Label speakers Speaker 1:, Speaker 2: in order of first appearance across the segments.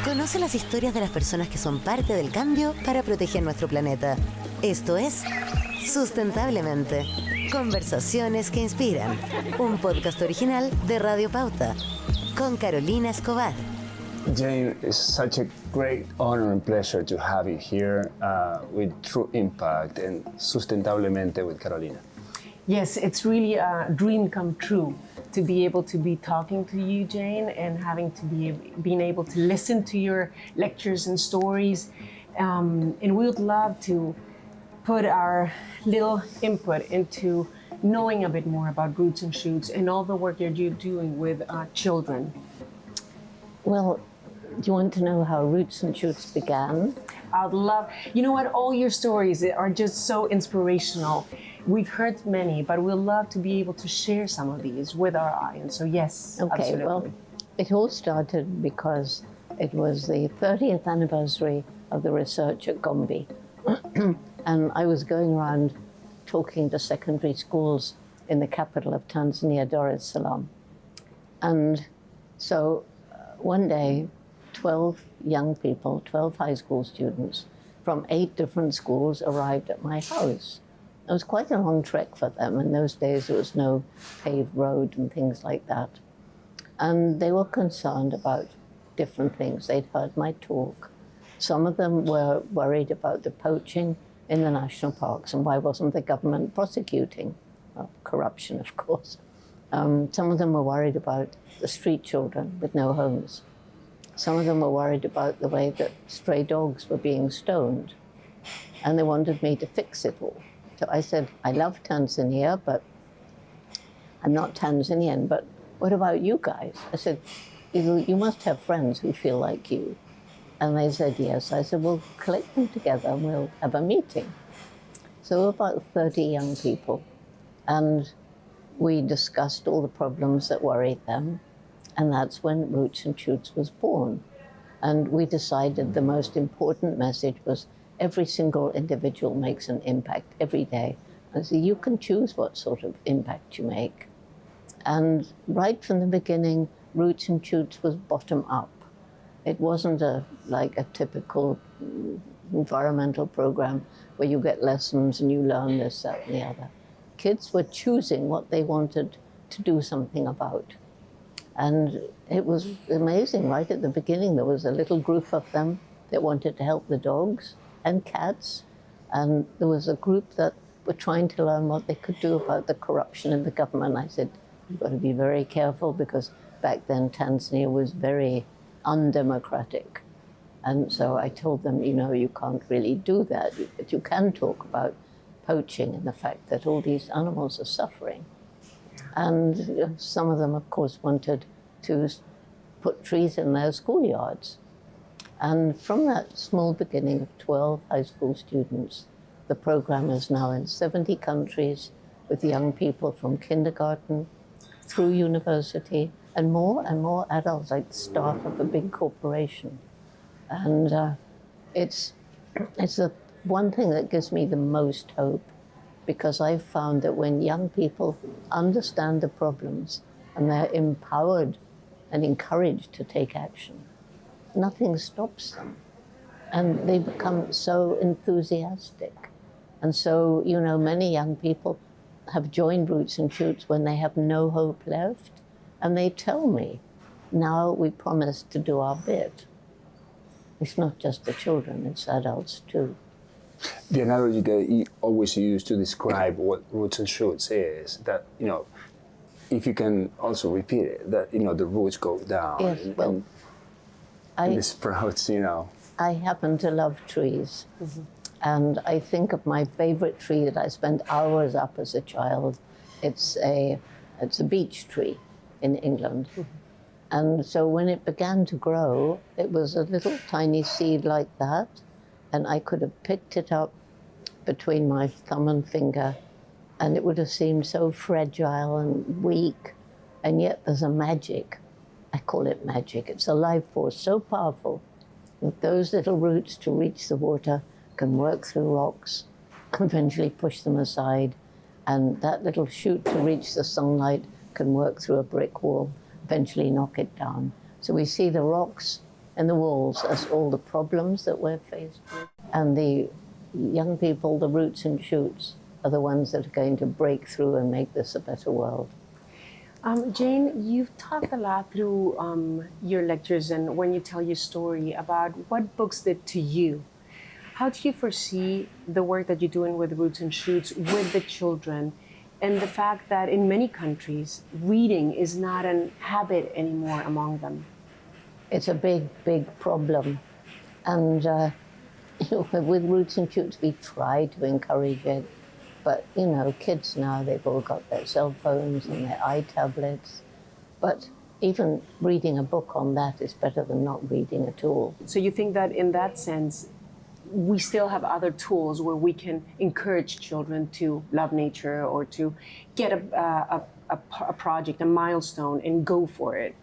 Speaker 1: Conoce las historias de las personas que son parte del cambio para proteger nuestro planeta. Esto es Sustentablemente. Conversaciones que inspiran. Un podcast original de Radio Pauta. Con Carolina Escobar.
Speaker 2: Jane, it's such a great honor and pleasure to have you here with True Impact and Sustentablemente with Carolina.
Speaker 3: Yes, it's really a dream come true to be able to be talking to you, Jane, and being able to listen to your lectures and stories. And we would love to put our little input into knowing a bit more about Roots and Shoots and all the work that you're doing with children.
Speaker 4: Well, do you want to know how Roots and Shoots began?
Speaker 3: I'd love, you know what, all your stories are just so inspirational. We've heard many, but we'd love to be able to share some of these with our audience. So yes,
Speaker 4: okay,
Speaker 3: absolutely.
Speaker 4: Well, it all started because it was the 30th anniversary of the research at Gombe. And I was going around talking to secondary schools in the capital of Tanzania, Dar es Salaam. And so one day, 12 young people, 12 high school students from 8 different schools arrived at my house. It was quite a long trek for them. In those days, there was no paved road and things like that. And they were concerned about different things. They'd heard my talk. Some of them were worried about the poaching in the national parks and why wasn't the government prosecuting? Well, corruption, of course. Some of them were worried about the street children with no homes. Some of them were worried about the way that stray dogs were being stoned. And they wanted me to fix it all. So I said, I love Tanzania, but I'm not Tanzanian, but what about you guys? I said, you must have friends who feel like you. And they said, yes. I said, well, collect them together and we'll have a meeting. So about 30 young people. And we discussed all the problems that worried them. And that's when Roots and Shoots was born. And we decided the most important message was every single individual makes an impact every day. And so you can choose what sort of impact you make. And right from the beginning, Roots and Shoots was bottom up. It wasn't like a typical environmental program where you get lessons and you learn this, that, and the other. Kids were choosing what they wanted to do something about. And it was amazing. Right at the beginning, there was a little group of them that wanted to help the dogs and cats. And there was a group that were trying to learn what they could do about the corruption in the government. I said, you've got to be very careful because back then Tanzania was very undemocratic. And so I told them, you can't really do that, but you can talk about poaching and the fact that all these animals are suffering. And some of them, of course, wanted to put trees in their schoolyards. And from that small beginning of 12 high school students, the program is now in 70 countries with young people from kindergarten through university and more adults, like the staff of a big corporation. And it's the one thing that gives me the most hope, because I've found that when young people understand the problems and they're empowered and encouraged to take action, nothing stops them. And they become so enthusiastic. And so, many young people have joined Roots and Shoots when they have no hope left. And they tell me, now we promise to do our bit. It's not just the children, it's adults too.
Speaker 2: The analogy that you always use to describe what Roots and Shoots is that, if you can also repeat it, that, the roots go down.
Speaker 4: Yes,
Speaker 2: and the sprouts,
Speaker 4: I happen to love trees. Mm-hmm. And I think of my favorite tree that I spent hours up as a child. It's a beech tree in England. Mm-hmm. And so when it began to grow, it was a little tiny seed like that. And I could have picked it up between my thumb and finger, and it would have seemed so fragile and weak. And yet there's a magic. I call it magic. It's a life force so powerful that those little roots to reach the water can work through rocks, eventually push them aside. And that little shoot to reach the sunlight can work through a brick wall, eventually knock it down. So we see the rocks and the walls as all the problems that we're faced with. And the young people, the roots and shoots, are the ones that are going to break through and make this a better world.
Speaker 3: Jane, you've talked a lot through your lectures and when you tell your story about what books did to you. How do you foresee the work that you're doing with Roots and Shoots with the children and the fact that in many countries, reading is not a habit anymore among them?
Speaker 4: It's a big, big problem. And with Roots and Shoots, we try to encourage it. But, kids now, they've all got their cell phones and their iTablets. But even reading a book on that is better than not reading at all.
Speaker 3: So you think that in that sense, we still have other tools where we can encourage children to love nature or to get a project, a milestone, and go for it?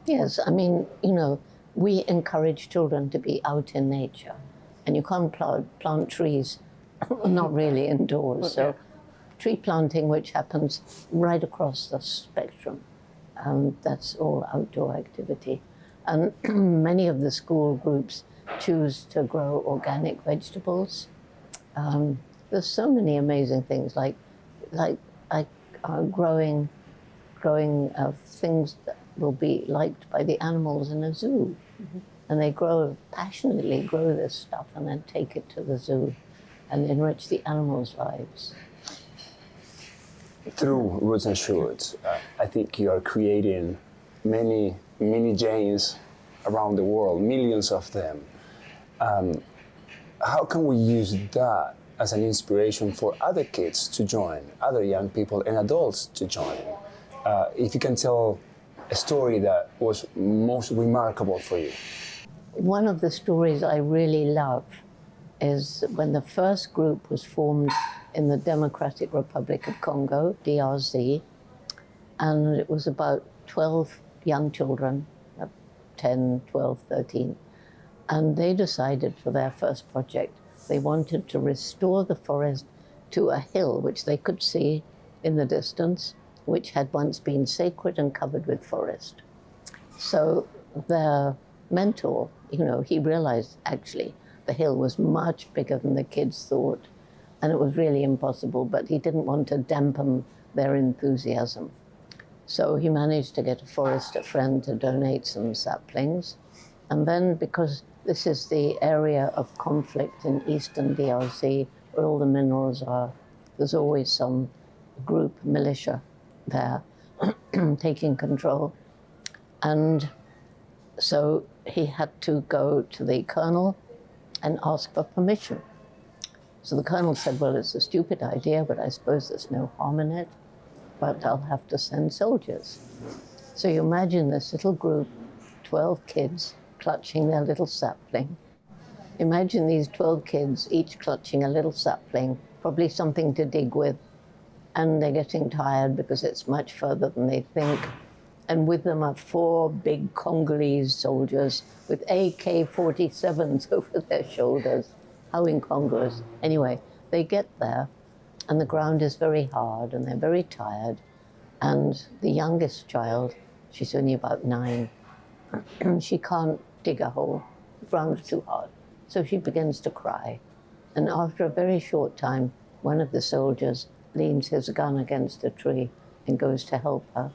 Speaker 4: Yes, I mean, we encourage children to be out in nature. And you can't plant trees, not really indoors. So tree planting, which happens right across the spectrum, that's all outdoor activity. And many of the school groups choose to grow organic vegetables. There's so many amazing things, like growing things that will be liked by the animals in a zoo. Mm-hmm. And they passionately grow this stuff and then take it to the zoo and enrich the animals' lives.
Speaker 2: Through Roots and Shoots, I think you are creating many Janes around the world, millions of them. How can we use that as an inspiration for other kids to join, other young people and adults to join? If you can tell a story that was most remarkable for you.
Speaker 4: One of the stories I really love is when the first group was formed in the Democratic Republic of Congo, DRC, and it was about 12 young children, 10, 12, 13, and they decided for their first project they wanted to restore the forest to a hill which they could see in the distance, which had once been sacred and covered with forest. So their mentor, he realized actually the hill was much bigger than the kids thought, and it was really impossible, but he didn't want to dampen their enthusiasm. So he managed to get a forester friend to donate some saplings. And then, because this is the area of conflict in eastern DRC, where all the minerals are, there's always some group, militia, there taking control. And so he had to go to the colonel and ask for permission. So the colonel said, well, it's a stupid idea, but I suppose there's no harm in it, but I'll have to send soldiers. So you imagine this little group, 12 kids, clutching their little sapling. Imagine these 12 kids, each clutching a little sapling, probably something to dig with, and they're getting tired because it's much further than they think. And with them are 4 big Congolese soldiers with AK-47s over their shoulders. How incongruous. Anyway, they get there, and the ground is very hard, and they're very tired. And the youngest child, she's only about 9, she can't dig a hole. The ground's too hard. So she begins to cry. And after a very short time, one of the soldiers leans his gun against a tree and goes to help her.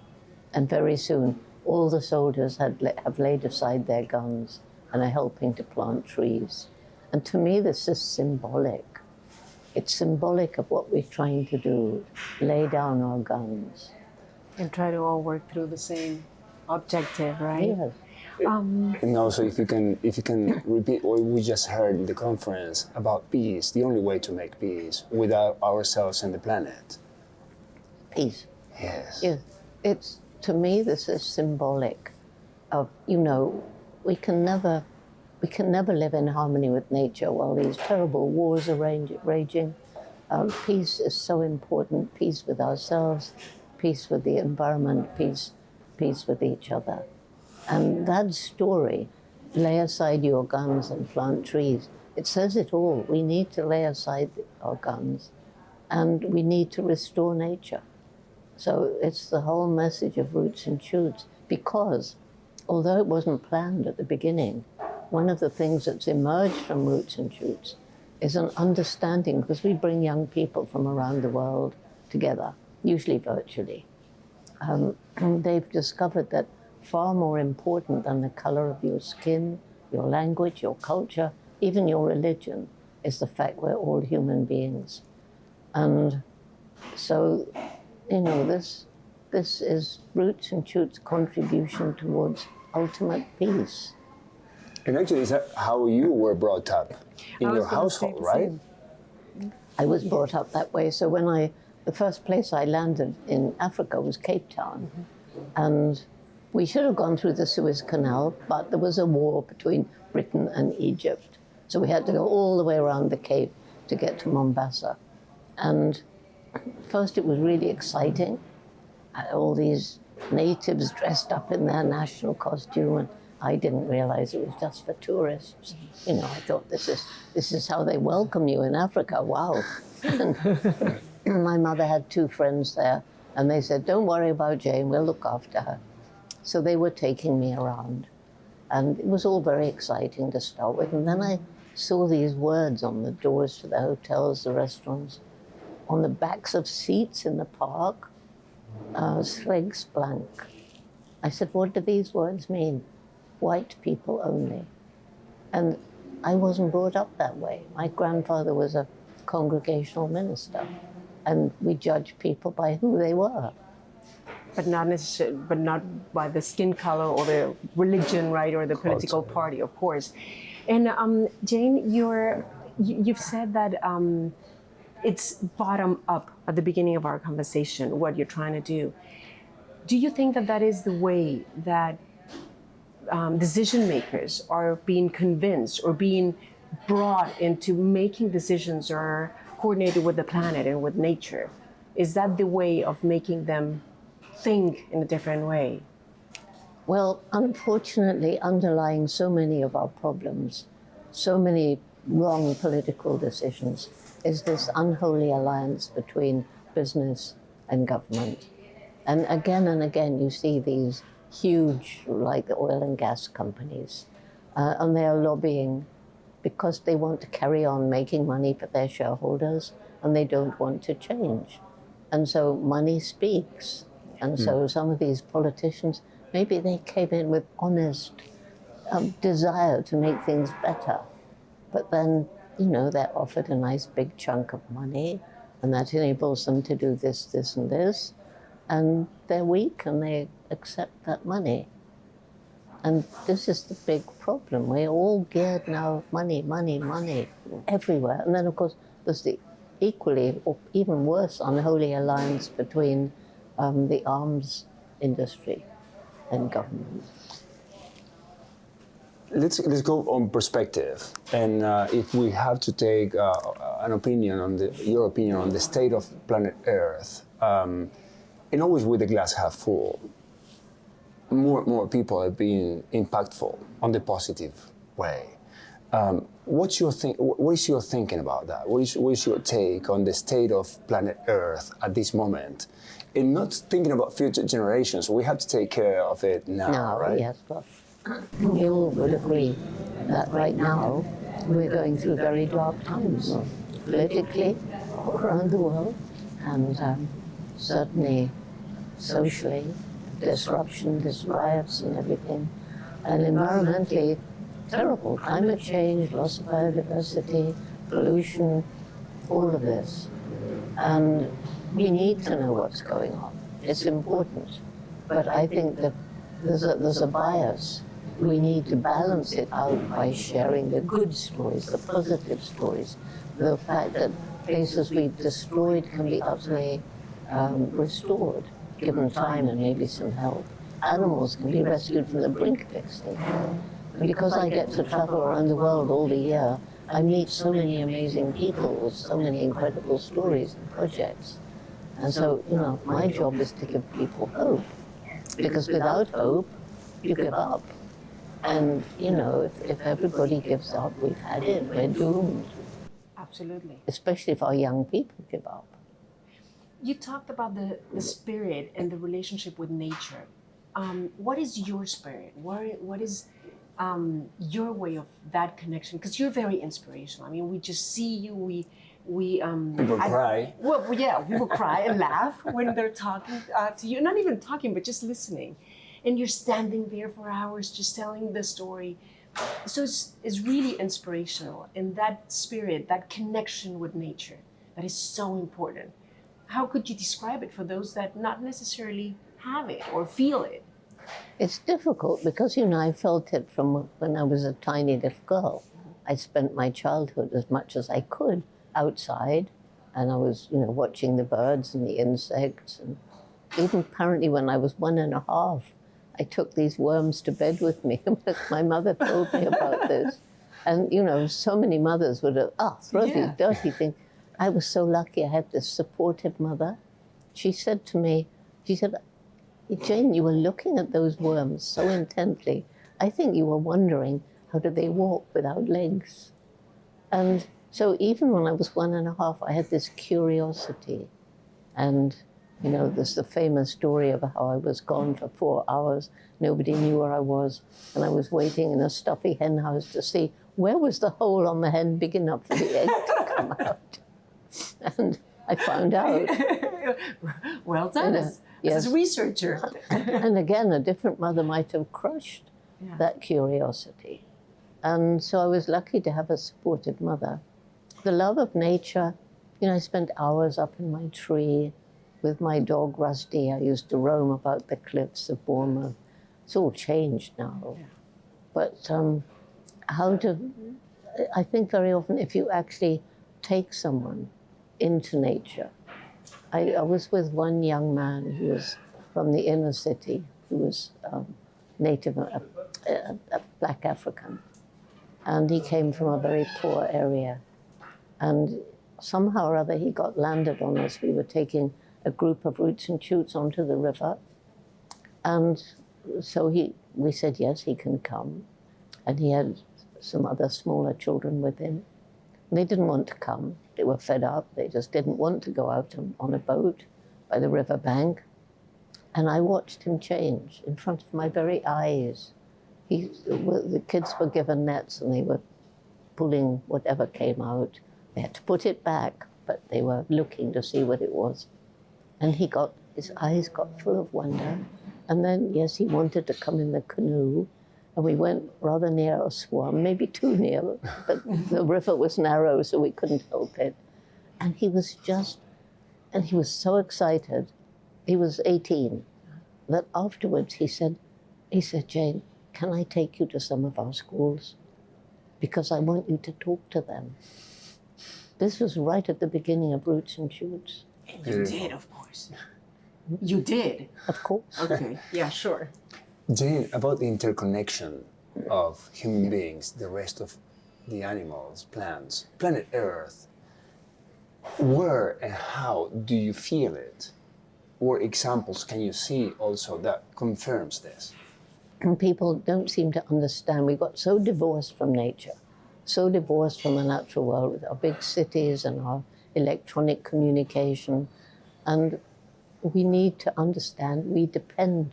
Speaker 4: And very soon, all the soldiers have laid aside their guns and are helping to plant trees. And to me, this is symbolic. It's symbolic of what we're trying to do, lay down our guns.
Speaker 3: And try to all work through the same objective, right?
Speaker 4: Yes.
Speaker 2: And also, if you can repeat what we just heard in the conference about peace, the only way to make peace without ourselves and the planet.
Speaker 4: Peace.
Speaker 2: Yes.
Speaker 4: Yes. To me, this is symbolic of, we can never live in harmony with nature while these terrible wars are raging. Peace is so important. Peace with ourselves, peace with the environment, peace with each other. And that story, lay aside your guns and plant trees, it says it all. We need to lay aside our guns, and we need to restore nature. So it's the whole message of Roots and Shoots, because although it wasn't planned at the beginning, one of the things that's emerged from Roots and Shoots is an understanding, because we bring young people from around the world together, usually virtually. They've discovered that far more important than the color of your skin, your language, your culture, even your religion, is the fact we're all human beings. And so, you know, this is Roots and Shoots' contribution towards ultimate peace.
Speaker 2: And actually, is that how you were brought up in your household, right?
Speaker 4: I was brought up that way. So the first place I landed in Africa was Cape Town. And we should have gone through the Suez Canal, but there was a war between Britain and Egypt. So we had to go all the way around the Cape to get to Mombasa. And first it was really exciting. All these natives dressed up in their national costume, and I didn't realize it was just for tourists. You know, I thought this is how they welcome you in Africa. Wow. And my mother had 2 friends there, and they said, "Don't worry about Jane, we'll look after her." So they were taking me around, and it was all very exciting to start with. And then I saw these words on the doors to the hotels, the restaurants, on the backs of seats in the park, Slegs blank. I said, "What do these words mean?" White people only. And I wasn't brought up that way. My grandfather was a congregational minister, and we judged people by who they were.
Speaker 3: But not necessarily, but not by the skin color or the religion, right, or the political party, of course. And Jane, you've said that it's bottom up at the beginning of our conversation, what you're trying to do. Do you think that that is the way that decision makers are being convinced or being brought into making decisions or coordinated with the planet and with nature? Is that the way of making them think in a different way?
Speaker 4: Well, unfortunately, underlying so many of our problems, so many wrong political decisions, is this unholy alliance between business and government. And again, you see these huge, like the oil and gas companies, and they are lobbying because they want to carry on making money for their shareholders, and they don't want to change. And so money speaks. And so some of these politicians, maybe they came in with honest desire to make things better. But then, you know, they're offered a nice big chunk of money, and that enables them to do this, this, and this. And they're weak, and they accept that money. And this is the big problem. We're all geared now, money, money, money, everywhere. And then, of course, there's the equally, or even worse, unholy alliance between the arms industry and government.
Speaker 2: Let's go on perspective, and if we have to take an opinion on your opinion on the state of planet Earth, and always with the glass half full, more people are being impactful on the positive way. What is your thinking about that? What is your take on the state of planet Earth at this moment? And not thinking about future generations, we have to take care of it now, right?
Speaker 4: Yes, well, we all would agree that right now we're going through very dark times, politically, all around the world, and certainly socially, disruption, these riots and everything, and environmentally, terrible. Climate change, loss of biodiversity, pollution, all of this. And we need to know what's going on. It's important. But I think that there's a bias. We need to balance it out by sharing the good stories, the positive stories, the fact that places we've destroyed can be utterly restored, given time and maybe some help. Animals can be rescued from the brink of extinction. And because I get to travel around the world all the year, I meet so many amazing people with so many incredible stories and projects. And so, you know, my job is to give people hope. Because without hope, you give up. And, you know, if everybody gives up, we've had it, we're doomed.
Speaker 3: Absolutely.
Speaker 4: Especially if our young people give up.
Speaker 3: You talked about the spirit and the relationship with nature. what is your spirit? What is your way of that connection? Because you're very inspirational. I mean, we just see you.
Speaker 2: People cry.
Speaker 3: Well, yeah, we will cry and laugh when they're talking to you. Not even talking, but just listening. And you're standing there for hours just telling the story. So it's really inspirational. And that spirit, that connection with nature, that is so important. How could you describe it for those that not necessarily have it or feel it?
Speaker 4: It's difficult because, I felt it from when I was a tiny little girl. I spent my childhood as much as I could outside, and I was, watching the birds and the insects. And even apparently when I was 1.5, I took these worms to bed with me. My mother told me about this. And, so many mothers would have, throw these dirty things. I was so lucky I had this supportive mother. She said to me, Jane, you were looking at those worms so intently. I think you were wondering, how do they walk without legs? And so even when I was 1.5, I had this curiosity. And, there's the famous story of how I was gone for 4 hours. Nobody knew where I was. And I was waiting in a stuffy hen house to see where was the hole on the hen big enough for the egg to come out. And I found out.
Speaker 3: Well done, as a researcher.
Speaker 4: And again, a different mother might have crushed that curiosity. And so I was lucky to have a supportive mother. The love of nature, I spent hours up in my tree with my dog Rusty. I used to roam about the cliffs of Bournemouth. It's all changed now. Yeah. But I think very often if you actually take someone into nature. I was with one young man who was from the inner city, who was native, a black African. And he came from a very poor area. And somehow or other he got landed on us. We were taking a group of roots and shoots onto the river. And so we said, yes, he can come. And he had some other smaller children with him. They didn't want to come. They were fed up. They just didn't want to go out on a boat by the river bank. And I watched him change in front of my very eyes. The kids were given nets and they were pulling whatever came out. They had to put it back, but they were looking to see what it was. And his eyes got full of wonder. And then, yes, he wanted to come in the canoe. And we went rather near a swamp, maybe too near, but the river was narrow, so we couldn't help it. And he was so excited. He was 18, that afterwards he said, Jane, can I take you to some of our schools? Because I want you to talk to them. This was right at the beginning of Roots and Shoots.
Speaker 3: And you did, of course. You did?
Speaker 4: Of course.
Speaker 3: Okay, yeah, sure.
Speaker 2: Jane, about the interconnection of human beings, the rest of the animals, plants, planet Earth, where and how do you feel it? What examples can you see also that confirms this?
Speaker 4: And people don't seem to understand. We got so divorced from nature, so divorced from the natural world with our big cities and our electronic communication. And we need to understand we depend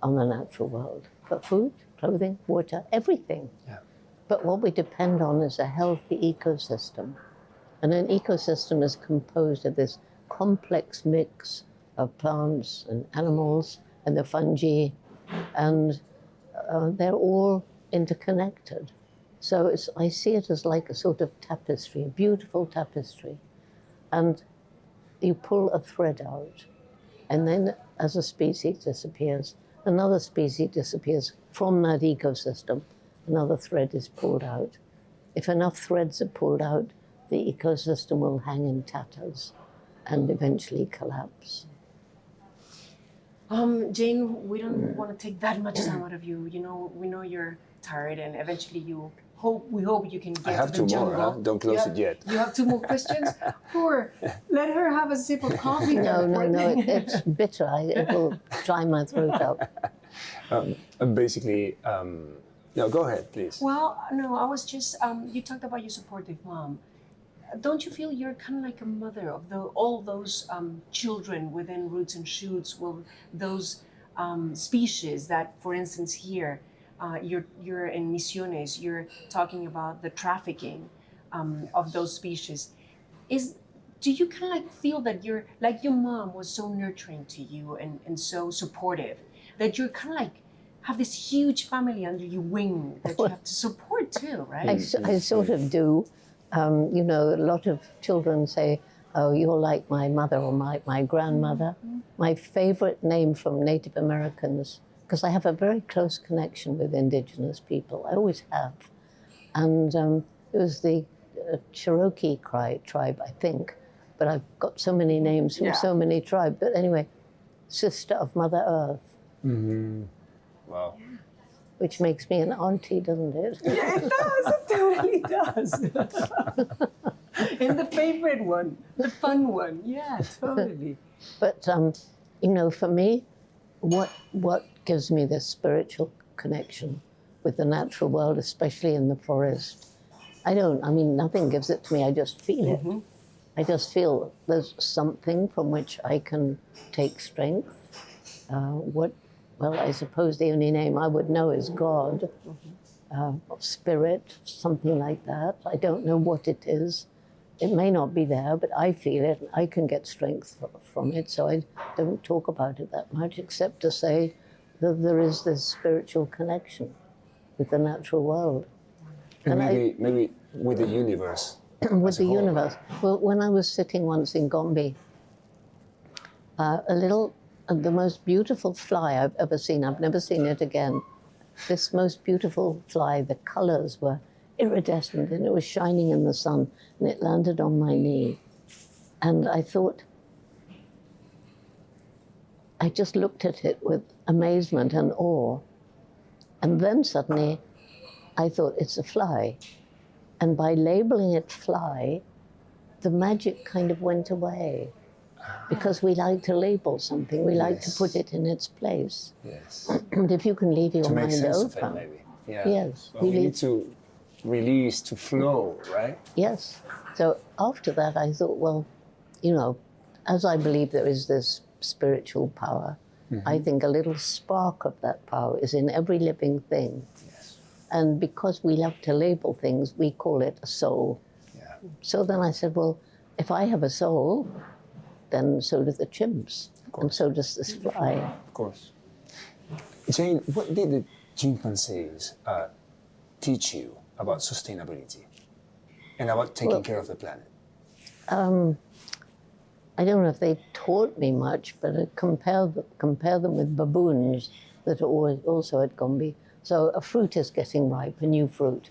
Speaker 4: on the natural world for food, clothing, water, everything. Yeah. But what we depend on is a healthy ecosystem. And an ecosystem is composed of this complex mix of plants and animals and the fungi, and they're all interconnected. So I see it as like a sort of tapestry, a beautiful tapestry. And you pull a thread out, and then as a species disappears, another species disappears from that ecosystem, another thread is pulled out. If enough threads are pulled out, the ecosystem will hang in tatters and eventually collapse.
Speaker 3: Jane, we don't want to take that much time out of you. We know you're tired, and eventually we hope you can get to the jungle.
Speaker 2: I have 2 more, huh? Don't close it yet.
Speaker 3: You have 2 more questions? Or let her have a sip of coffee.
Speaker 4: No, it's bitter. It will dry my throat up.
Speaker 2: Basically, no, go ahead, please.
Speaker 3: Well, no, I was just, you talked about your supportive mom. Don't you feel you're kind of like a mother of all those children within Roots and Shoots, those species that, for instance, here, you're in Misiones, you're talking about the trafficking of those species. Do you kind of like feel that you're, like your mom was so nurturing to you and so supportive, that you're kind of like have this huge family under your wing that you have to support too, right?
Speaker 4: I sort of do. You know, a lot of children say, oh, you're like my mother or my grandmother. Mm-hmm. My favorite name from Native Americans, because I have a very close connection with indigenous people. I always have. And it was the Cherokee tribe, I think. But I've got so many names from so many tribes. But anyway, sister of Mother Earth.
Speaker 2: Mm-hmm. Wow.
Speaker 4: Which makes me an auntie, doesn't it?
Speaker 3: Yeah, it does. It totally does. And the favorite one, the fun one. Yeah, totally.
Speaker 4: But, you know, for me, what gives me this spiritual connection with the natural world, especially in the forest, nothing gives it to me. I just feel it. Mm-hmm. I just feel there's something from which I can take strength. Well, I suppose the only name I would know is God, or spirit, something like that. I don't know what it is. It may not be there, but I feel it, and I can get strength from it, so I don't talk about it that much, except to say that there is this spiritual connection with the natural world.
Speaker 2: And maybe with the universe.
Speaker 4: With the universe. Well, when I was sitting once in Gombe, the most beautiful fly I've ever seen, I've never seen it again. This most beautiful fly, the colors were iridescent and it was shining in the sun, and it landed on my knee. And I thought, I just looked at it with amazement and awe. And then suddenly I thought, it's a fly. And by labeling it fly, the magic kind of went away. Because we like to label something, we like to put it in its place.
Speaker 2: Yes.
Speaker 4: And if you can leave your
Speaker 2: to make
Speaker 4: mind
Speaker 2: sense
Speaker 4: open.
Speaker 2: of it, maybe. Yeah.
Speaker 4: Yes.
Speaker 2: Well, we need to release, to flow, right?
Speaker 4: Yes. So after that, I thought, well, you know, as I believe there is this spiritual power, I think a little spark of that power is in every living thing.
Speaker 2: Yes.
Speaker 4: And because we love to label things, we call it a soul.
Speaker 2: Yeah.
Speaker 4: So then I said, well, if I have a soul, then so do the chimps, and so does this fly.
Speaker 2: Of course. Jane, what did the chimpanzees teach you about sustainability and about taking care of the planet?
Speaker 4: I don't know if they taught me much, but I compare them with baboons that are also at Gombe. So a fruit is getting ripe, a new fruit.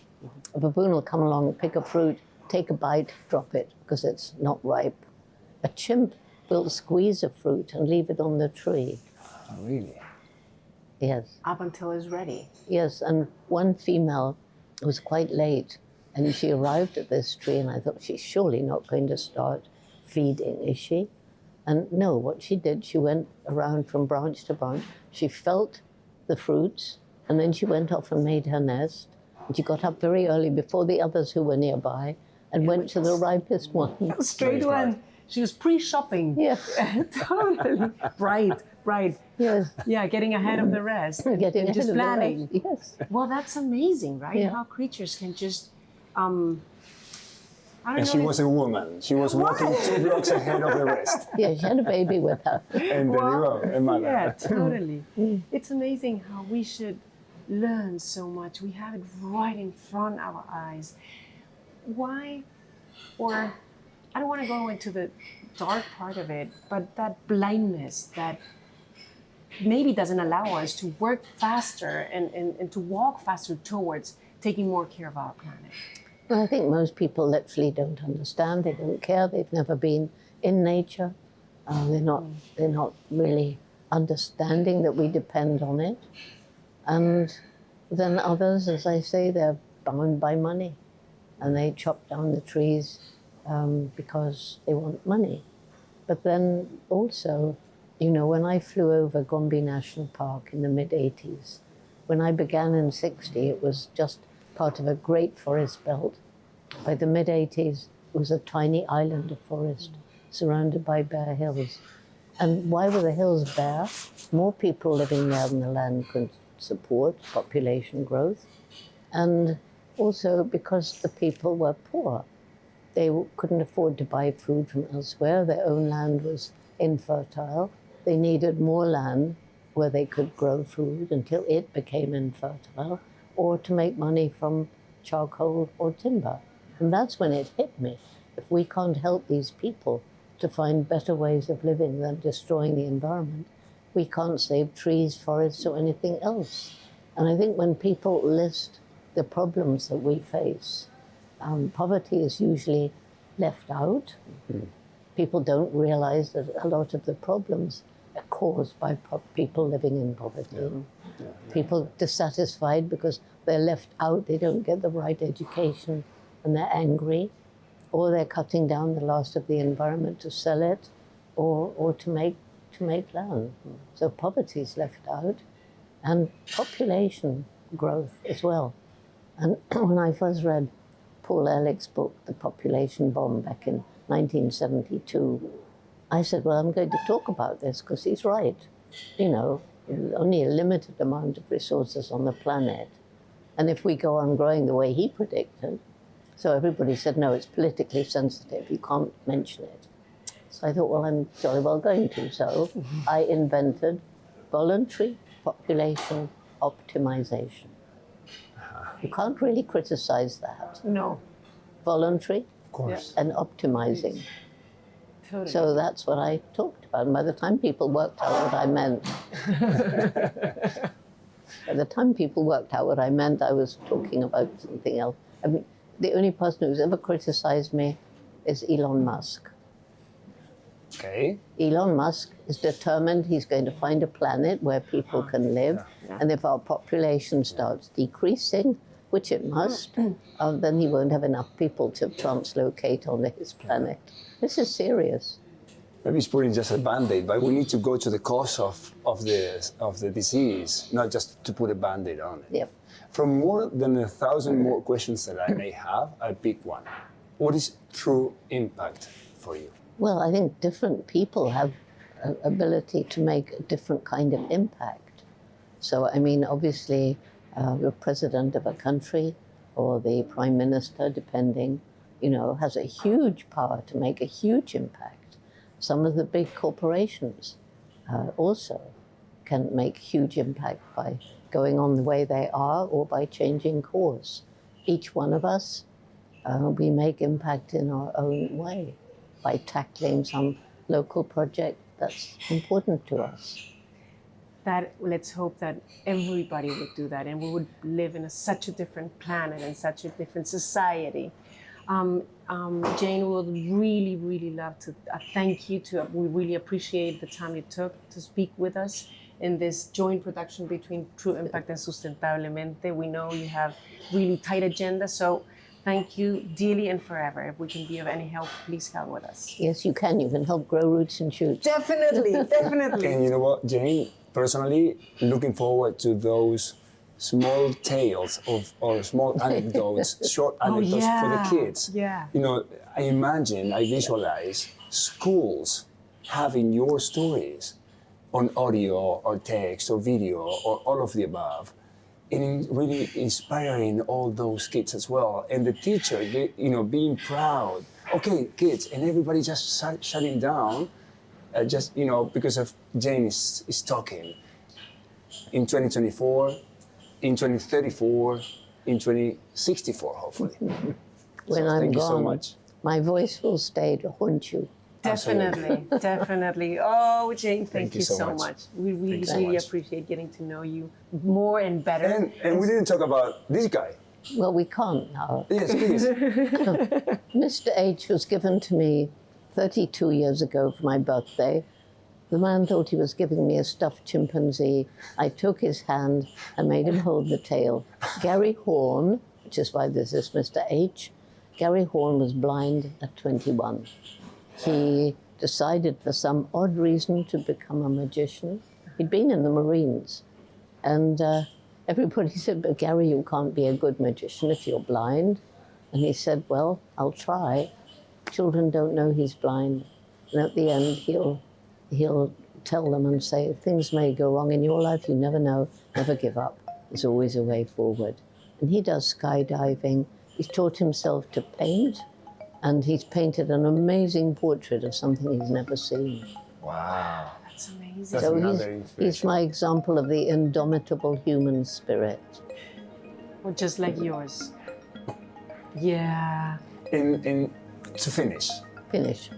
Speaker 4: A baboon will come along, pick a fruit, take a bite, drop it, because it's not ripe. A chimp will squeeze a fruit and leave it on the tree.
Speaker 2: Oh, really?
Speaker 4: Yes.
Speaker 3: Up until it's ready.
Speaker 4: Yes, and one female was quite late, and she arrived at this tree, and I thought, she's surely not going to start feeding, is she? And no, what she did, she went around from branch to branch. She felt the fruits, and then she went off and made her nest. And she got up very early before the others who were nearby and went to the ripest one.
Speaker 3: Straight one. She was pre-shopping.
Speaker 4: Yeah.
Speaker 3: Totally. Bright.
Speaker 4: Yes.
Speaker 3: Yeah, getting ahead of the rest.
Speaker 4: Getting
Speaker 3: and
Speaker 4: ahead
Speaker 3: just
Speaker 4: of the
Speaker 3: planning.
Speaker 4: rest. Yes.
Speaker 3: Well, that's amazing, right?
Speaker 4: Yeah.
Speaker 3: How creatures can just,
Speaker 2: And she was a woman. She was walking 2 blocks ahead of the rest.
Speaker 4: Yeah, she had a baby with her.
Speaker 2: And there you go, a mother.
Speaker 3: Yeah, totally. It's amazing how we should learn so much. We have it right in front of our eyes. Why, or I don't want to go into the dark part of it, but that blindness that maybe doesn't allow us to work faster and to walk faster towards taking more care of our planet.
Speaker 4: Well, I think most people literally don't understand. They don't care. They've never been in nature. They're not really understanding that we depend on it. And then others, as I say, they're bound by money, and they chop down the trees because they want money. But then also, you know, when I flew over Gombe National Park in the mid-'80s, when I began in '60, it was just part of a great forest belt. By the mid-'80s, it was a tiny island of forest surrounded by bare hills. And why were the hills bare? More people living there than the land could support population growth. And also because the people were poor. They couldn't afford to buy food from elsewhere. Their own land was infertile. They needed more land where they could grow food until it became infertile, or to make money from charcoal or timber. And that's when it hit me. If we can't help these people to find better ways of living than destroying the environment, we can't save trees, forests, or anything else. And I think when people list the problems that we face, poverty is usually left out. Mm-hmm. People don't realize that a lot of the problems are caused by people living in poverty. Yeah. People dissatisfied because they're left out, they don't get the right education, and they're angry, or they're cutting down the last of the environment to sell it, or to make land. So poverty is left out, and population growth as well. And when I first read Paul Ehrlich's book, The Population Bomb, back in 1972, I said, well, I'm going to talk about this because he's right. You know, only a limited amount of resources on the planet. And if we go on growing the way he predicted, so everybody said, no, it's politically sensitive, you can't mention it. So I thought, well, I'm jolly well going to. So I invented voluntary population optimization. You can't really criticize that.
Speaker 3: No.
Speaker 4: Voluntary,
Speaker 2: of course,
Speaker 4: and optimizing.
Speaker 3: Totally.
Speaker 4: So that's what I talked about. And by the time people worked out what I meant, I was talking about something else. I mean, the only person who's ever criticized me is Elon Musk.
Speaker 2: Okay.
Speaker 4: Elon Musk is determined he's going to find a planet where people can live. Yeah. And if our population starts decreasing, which it must, then he won't have enough people to translocate on his planet. This is serious.
Speaker 2: Maybe it's putting just a Band-Aid, but we need to go to the cause of the disease, not just to put a Band-Aid on it.
Speaker 4: Yep.
Speaker 2: From more than 1,000 more questions that I may have, I'll pick one. What is true impact for you?
Speaker 4: Well, I think different people have an ability to make a different kind of impact. So, I mean, obviously, the president of a country or the prime minister, depending, you know, has a huge power to make a huge impact. Some of the big corporations also can make huge impact by going on the way they are or by changing course. Each one of us, we make impact in our own way by tackling some local project that's important to us.
Speaker 3: Let's hope that everybody would do that and we would live in such a different planet and such a different society. Jane, we would really, really love to thank you. We really appreciate the time you took to speak with us in this joint production between True Impact and Sustentablemente. We know you have really tight agenda, so thank you dearly and forever. If we can be of any help, please come with us.
Speaker 4: Yes, you can. You can help grow roots and shoots.
Speaker 3: Definitely, definitely.
Speaker 2: And you know what, Jane? Personally, looking forward to those small tales or small anecdotes, short anecdotes for the kids.
Speaker 3: Yeah.
Speaker 2: You know, I visualize schools having your stories on audio or text or video or all of the above, and really inspiring all those kids as well. And the teacher, you know, being proud. Okay, kids, and everybody just shutting down, just, you know, because of Jane is talking. In 2024, in 2034, in 2064, hopefully.
Speaker 4: When I'm
Speaker 2: thank
Speaker 4: gone,
Speaker 2: you so much.
Speaker 4: My voice will stay to haunt you.
Speaker 3: Definitely, definitely. Oh, Jane, thank you so much. We really appreciate getting to know you more and better.
Speaker 2: And we didn't talk about this guy.
Speaker 4: Well, we can't now.
Speaker 2: Yes, please.
Speaker 4: Mr. H was given to me 32 years ago for my birthday. The man thought he was giving me a stuffed chimpanzee. I took his hand and made him hold the tail. Gary Horn, which is why this is Mr. H, Gary Horn was blind at 21. He decided for some odd reason to become a magician. He'd been in the Marines. And everybody said, but Gary, you can't be a good magician if you're blind. And he said, well, I'll try. Children don't know he's blind. And at the end, he'll he'll tell them and say, things may go wrong in your life, you never know, never give up. There's always a way forward. And he does skydiving. He's taught himself to paint, and he's painted an amazing portrait of something he's never seen.
Speaker 2: Wow.
Speaker 3: That's amazing.
Speaker 2: That's
Speaker 4: So
Speaker 2: another
Speaker 4: he's
Speaker 2: inspiration.
Speaker 4: my example of the indomitable human spirit.
Speaker 3: Well, just like yours. Yeah.
Speaker 2: To finish,
Speaker 4: Finish.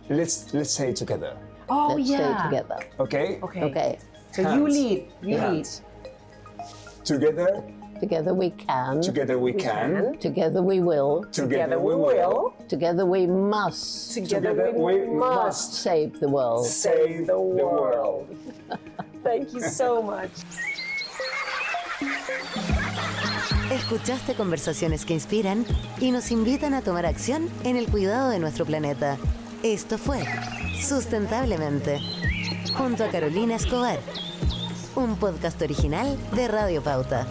Speaker 2: let's say it together,
Speaker 3: Oh,
Speaker 4: Let's
Speaker 3: yeah.
Speaker 4: stay together.
Speaker 2: okay?
Speaker 3: Okay.
Speaker 4: Okay.
Speaker 3: So you
Speaker 2: Hands.
Speaker 3: lead. You lead.
Speaker 2: Hands. Together,
Speaker 4: Together we can.
Speaker 2: together we can.
Speaker 4: Together we will.
Speaker 2: Together we will.
Speaker 4: Together we must
Speaker 3: Together we must
Speaker 4: save the world.
Speaker 2: Save the world.
Speaker 3: Thank you so much.
Speaker 1: Escuchaste conversaciones que inspiran y nos invitan a tomar acción en el cuidado de nuestro planeta. Esto fue Sustentablemente, junto a Carolina Escobar, un podcast original de Radio Pauta.